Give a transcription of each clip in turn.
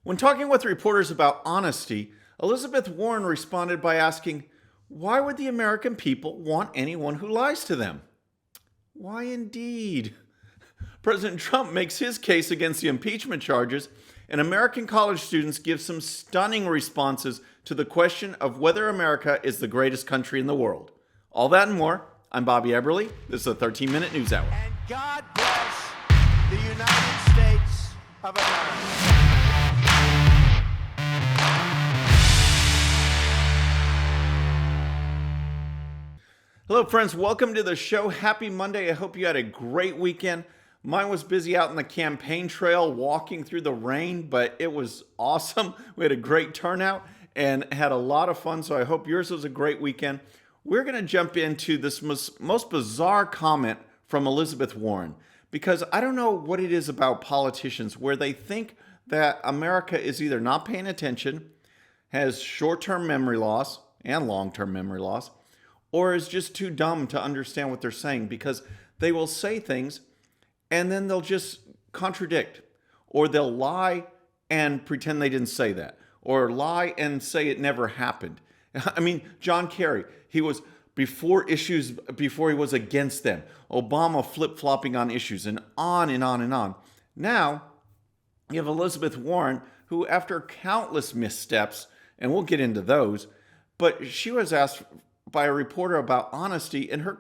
When talking with reporters about honesty, Elizabeth Warren responded by asking, why would the American people want anyone who lies to them? Why indeed? President Trump makes his case against the impeachment charges, and American college students give some stunning responses to the question of whether America is the greatest country in the world. All that and more. I'm Bobby Eberle. This is a 13-minute news hour. And God bless the United States of America. Hello, friends. Welcome to the show. Happy Monday. I hope you had a great weekend. Mine was busy out in the campaign trail, walking through the rain, but it was awesome. We had a great turnout and had a lot of fun, so I hope yours was a great weekend. We're going to jump into this most bizarre comment from Elizabeth Warren, because I don't know what it is about politicians where they think that America is either not paying attention, has short-term memory loss and long-term memory loss, or is just too dumb to understand what they're saying, because they will say things and then they'll just contradict, or they'll lie and pretend they didn't say that, or lie and say it never happened. I mean, John Kerry, he was before he was against them. Obama flip-flopping on issues, and on and on and on. Now, you have Elizabeth Warren, who after countless missteps, and we'll get into those, but she was asked by a reporter about honesty, and her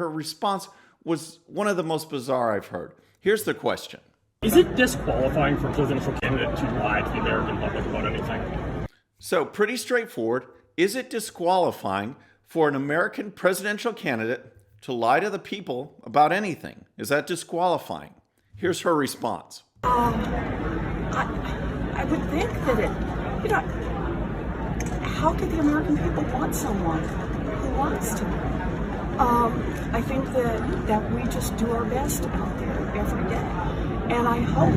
response was one of the most bizarre I've heard. Here's the question. Is it disqualifying for a presidential candidate to lie to the American public about anything? So, pretty straightforward. Is it disqualifying for an American presidential candidate to lie to the people about anything? Is that disqualifying? Here's her response. I would think that how could the American people want someone who lies to them? I think that we just do our best out there every day. And I hope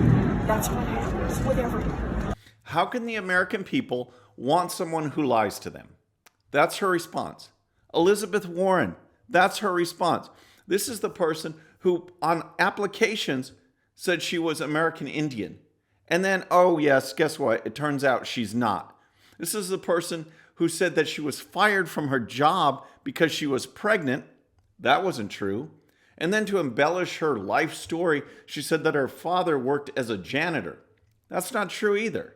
that's what happens with everyone. How can the American people want someone who lies to them? That's her response. Elizabeth Warren, that's her response. This is the person who, on applications, said she was American Indian. And then, oh yes, guess what? It turns out she's not. This is the person who said that she was fired from her job because she was pregnant. That wasn't true. And then to embellish her life story, she said that her father worked as a janitor. That's not true either.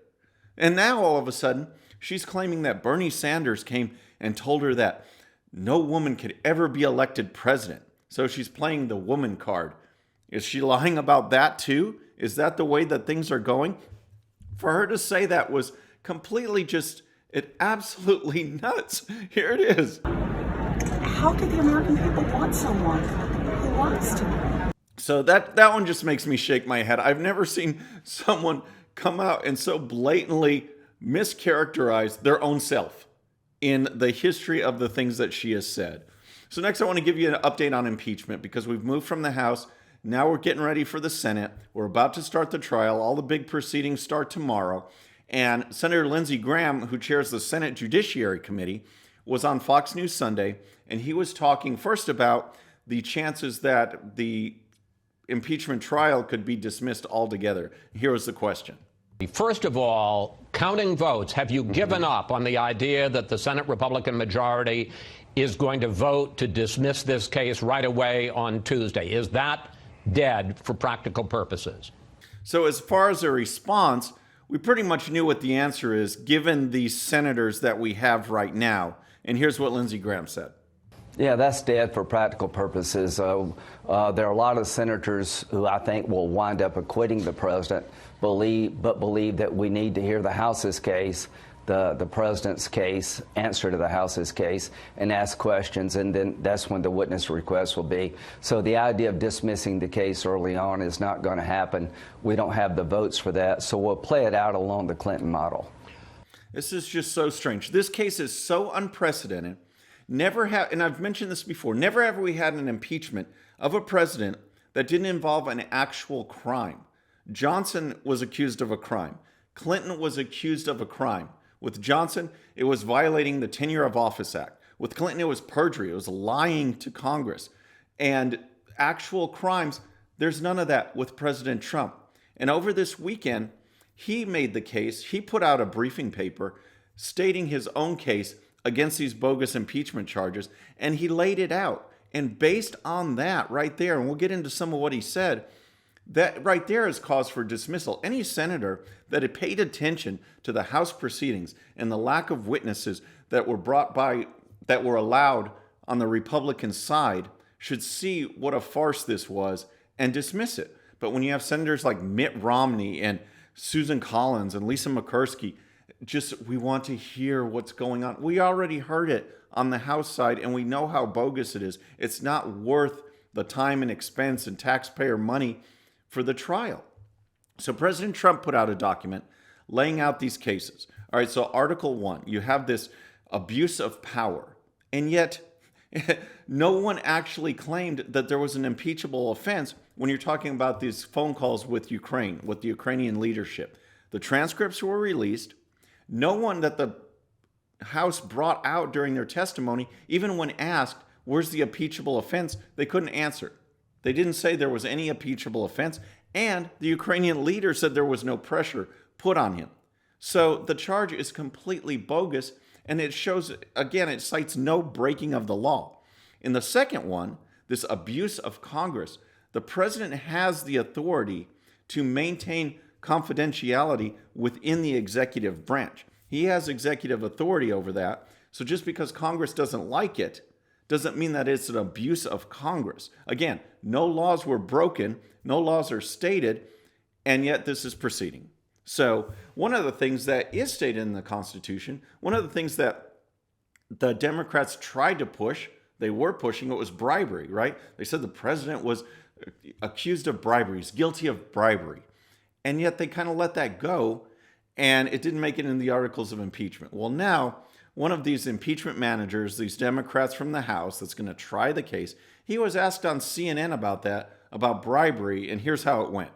And now all of a sudden, she's claiming that Bernie Sanders came and told her that no woman could ever be elected president. So she's playing the woman card. Is she lying about that too? Is that the way that things are going? For her to say that was completely absolutely nuts. Here it is. How could the American people want someone who lies to them? So that one just makes me shake my head. I've never seen someone come out and so blatantly mischaracterize their own self in the history of the things that she has said. So next I want to give you an update on impeachment, because we've moved from the House. Now we're getting ready for the Senate. We're about to start the trial. All the big proceedings start tomorrow. And Senator Lindsey Graham, who chairs the Senate Judiciary Committee, was on Fox News Sunday, and he was talking first about the chances that the impeachment trial could be dismissed altogether. Here was the question. First of all, counting votes, have you given up on the idea that the Senate Republican majority is going to vote to dismiss this case right away on Tuesday? Is that dead for practical purposes? So as far as a response, we pretty much knew what the answer is, given the senators that we have right now. And here's what Lindsey Graham said. Yeah, that's dead for practical purposes. There are a lot of senators who I think will wind up acquitting the president, but believe that we need to hear the House's case, the president's case, answer to the House's case, and ask questions, and then that's when the witness request will be. So the idea of dismissing the case early on is not going to happen. We don't have the votes for that, so we'll play it out along the Clinton model. This is just so strange. This case is so unprecedented. And I've mentioned this before, never have we had an impeachment of a president that didn't involve an actual crime. Johnson was accused of a crime. Clinton was accused of a crime. With Johnson, it was violating the Tenure of Office Act. With Clinton, it was perjury. It was lying to Congress. And actual crimes, there's none of that with President Trump. And over this weekend, he made the case. He put out a briefing paper stating his own case against these bogus impeachment charges, and he laid it out. And based on that right there, and we'll get into some of what he said, that right there is cause for dismissal. Any senator that had paid attention to the House proceedings and the lack of witnesses that were allowed on the Republican side should see what a farce this was and dismiss it. But when you have senators like Mitt Romney and Susan Collins and Lisa McCursky, we want to hear what's going on. We already heard it on the House side, and we know how bogus it is. It's not worth the time and expense and taxpayer money for the trial. So President Trump put out a document laying out these cases. All right, so Article 1, you have this abuse of power, and yet no one actually claimed that there was an impeachable offense when you're talking about these phone calls with Ukraine, with the Ukrainian leadership. The transcripts were released. No one that the House brought out during their testimony, even when asked, where's the impeachable offense, they couldn't answer. They didn't say there was any impeachable offense, and the Ukrainian leader said there was no pressure put on him. So the charge is completely bogus, and it shows, again, it cites no breaking of the law. In the second one, this abuse of Congress, the president has the authority to maintain confidentiality within the executive branch. He has executive authority over that. So just because Congress doesn't like it doesn't mean that it's an abuse of Congress. Again, no laws were broken, no laws are stated, and yet this is proceeding. So one of the things that is stated in the Constitution, one of the things that the Democrats tried to push, they were pushing, it was bribery, right? They said the president was accused of bribery, he's guilty of bribery. And yet they kind of let that go, and it didn't make it in the articles of impeachment. Well, now, one of these impeachment managers, these Democrats from the House that's going to try the case, he was asked on CNN about that, about bribery, and here's how it went.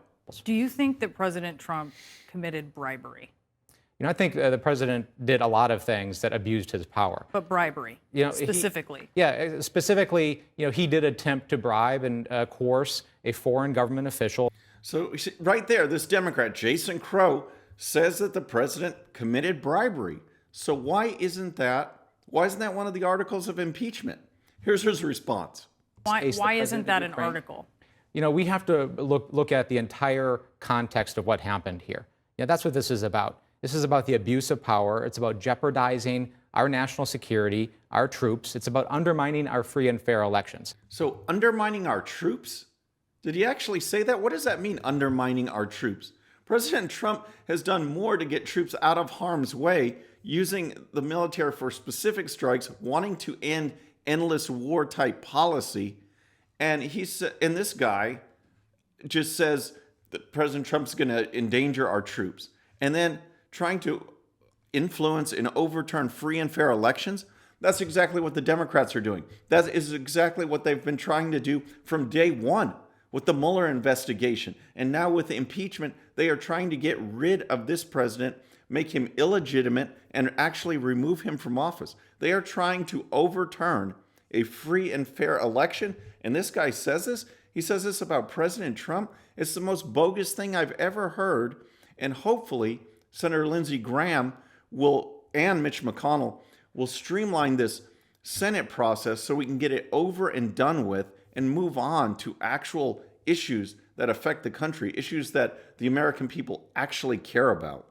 Do you think that President Trump committed bribery? I think the president did a lot of things that abused his power. But bribery, specifically? Specifically, he did attempt to bribe and coerce a foreign government official. So right there, this Democrat, Jason Crow, says that the president committed bribery. So why isn't that one of the articles of impeachment? Here's his response. Why isn't that an article? We have to look at the entire context of what happened here. That's what this is about. This is about the abuse of power. It's about jeopardizing our national security, our troops. It's about undermining our free and fair elections. So undermining our troops? Did he actually say that? What does that mean, undermining our troops? President Trump has done more to get troops out of harm's way, using the military for specific strikes, wanting to end endless war type policy. And this guy just says that President Trump's going to endanger our troops. And then trying to influence and overturn free and fair elections. That's exactly what the Democrats are doing. That is exactly what they've been trying to do from day one with the Mueller investigation. And now with the impeachment, they are trying to get rid of this president, make him illegitimate, and actually remove him from office. They are trying to overturn a free and fair election. And this guy says this. He says this about President Trump. It's the most bogus thing I've ever heard. And hopefully, Senator Lindsey Graham and Mitch McConnell will streamline this Senate process so we can get it over and done with and move on to actual issues that affect the country, issues that the American people actually care about.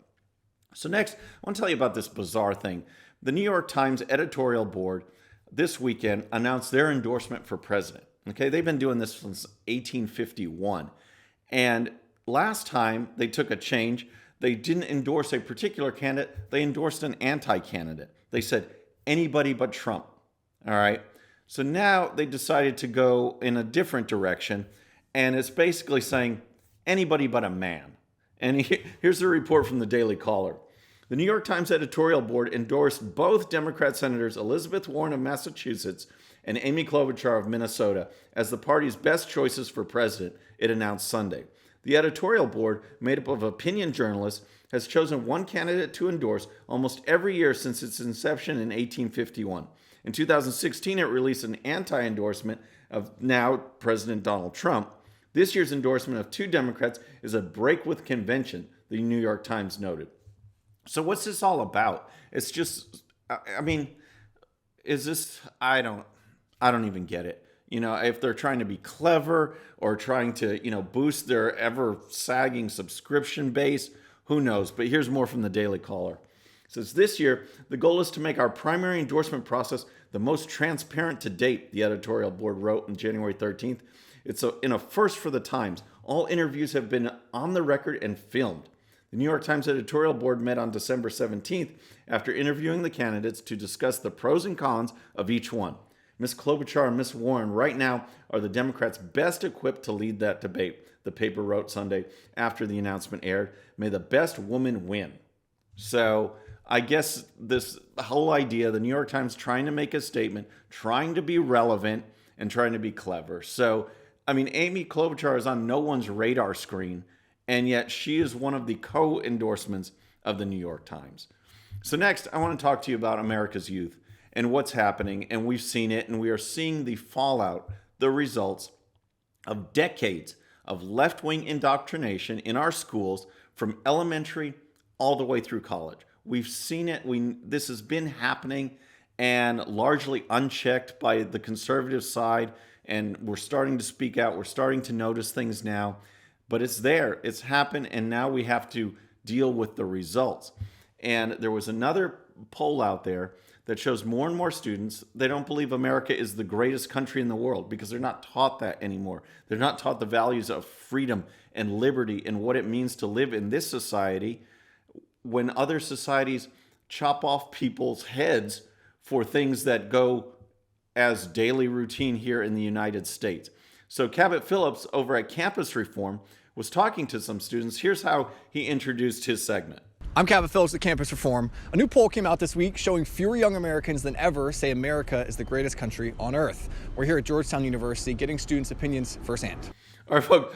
So next, I want to tell you about this bizarre thing. The New York Times editorial board this weekend announced their endorsement for president. Okay, they've been doing this since 1851. And last time they took a change. They didn't endorse a particular candidate. They endorsed an anti-candidate. They said, anybody but Trump. All right. So now they decided to go in a different direction. And it's basically saying, anybody but a man. And here's the report from the Daily Caller. The New York Times editorial board endorsed both Democrat Senators Elizabeth Warren of Massachusetts and Amy Klobuchar of Minnesota as the party's best choices for president, it announced Sunday. The editorial board, made up of opinion journalists, has chosen one candidate to endorse almost every year since its inception in 1851. In 2016, it released an anti-endorsement of now President Donald Trump. This year's endorsement of two Democrats is a break with convention. the New York Times noted. So what's this all about? It's just, I mean, is this, I don't even get it. You know, if they're trying to be clever or trying to, boost their ever sagging subscription base, who knows? But here's more from the Daily Caller. It says, this year, the goal is to make our primary endorsement process the most transparent to date, the editorial board wrote on January 13th. It's in a first for the Times. All interviews have been on the record and filmed. The New York Times editorial board met on December 17th after interviewing the candidates to discuss the pros and cons of each one. Ms. Klobuchar and Ms. Warren right now are the Democrats best equipped to lead that debate, the paper wrote Sunday after the announcement aired. May the best woman win. So I guess this whole idea, the New York Times trying to make a statement, trying to be relevant, and trying to be clever. So, I mean, Amy Klobuchar is on no one's radar screen, and yet she is one of the co-endorsements of the New York Times. So next, I want to talk to you about America's youth and what's happening, and we've seen it, and we are seeing the fallout, the results of decades of left-wing indoctrination in our schools from elementary all the way through college. We've seen it. This has been happening and largely unchecked by the conservative side, and we're starting to speak out. We're starting to notice things now, but it's there. It's happened, and now we have to deal with the results. And there was another poll out there that shows more and more students, they don't believe America is the greatest country in the world because they're not taught that anymore. They're not taught the values of freedom and liberty and what it means to live in this society when other societies chop off people's heads for things that go as daily routine here in the United States. So Cabot Phillips over at Campus Reform was talking to some students. Here's how he introduced his segment. I'm Cabot Phillips at Campus Reform. A new poll came out this week showing fewer young Americans than ever say America is the greatest country on earth. We're here at Georgetown University getting students' opinions firsthand. All right, folks,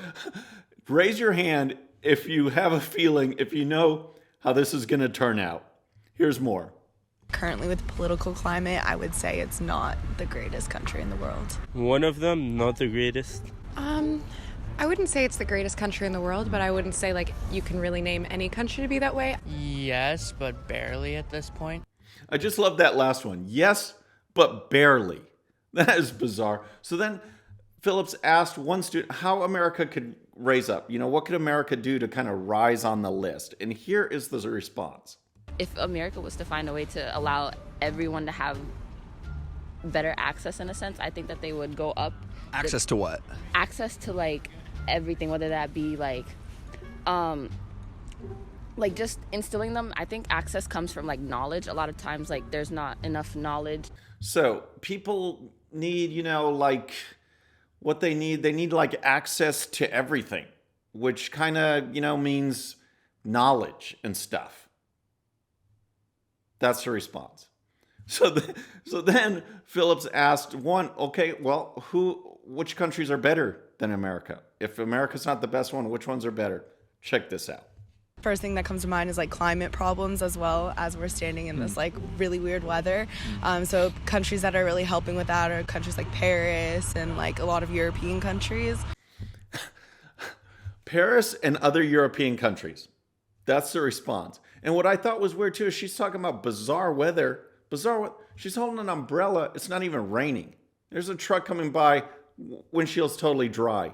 raise your hand if you have a feeling, if you know how this is going to turn out. Here's more. Currently with the political climate, I would say it's not the greatest country in the world. One of them, not the greatest. I wouldn't say it's the greatest country in the world, but I wouldn't say like you can really name any country to be that way. Yes, but barely at this point. I just love that last one. Yes, but barely. That is bizarre. So then Phillips asked one student how America could raise up. What could America do to kind of rise on the list? And here is the response. If America was to find a way to allow everyone to have better access in a sense, I think that they would go up. Access to what? Access to like everything, whether that be like just instilling them. I think access comes from like knowledge. A lot of times like there's not enough knowledge. So people need, like what they need like access to everything, which kind of, means knowledge and stuff. That's the response. So then Phillips asked which countries are better than America? If America's not the best one, which ones are better? Check this out. First thing that comes to mind is like climate problems, as well as we're standing in this like really weird weather. So countries that are really helping with that are countries like Paris and like a lot of European countries. Paris and other European countries. That's the response. And what I thought was weird too is she's talking about bizarre weather. She's holding an umbrella. It's not even raining. There's a truck coming by. Windshield's totally dry.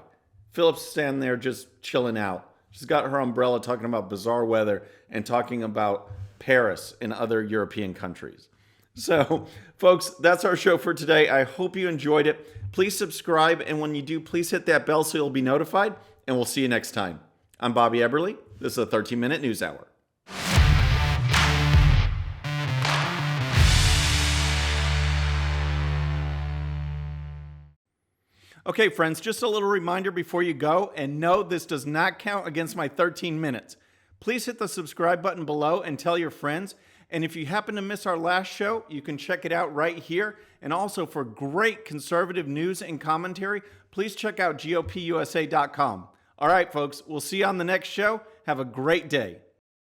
Phillips standing there just chilling out. She's got her umbrella talking about bizarre weather and talking about Paris and other European countries. So, folks, that's our show for today. I hope you enjoyed it. Please subscribe, and when you do, please hit that bell so you'll be notified, and we'll see you next time. I'm Bobby Eberle. This is a 13-minute news hour. Okay, friends, just a little reminder before you go, and no, this does not count against my 13 minutes. Please hit the subscribe button below and tell your friends. And if you happen to miss our last show, you can check it out right here. And also for great conservative news and commentary, please check out GOPUSA.com. All right, folks, we'll see you on the next show. Have a great day.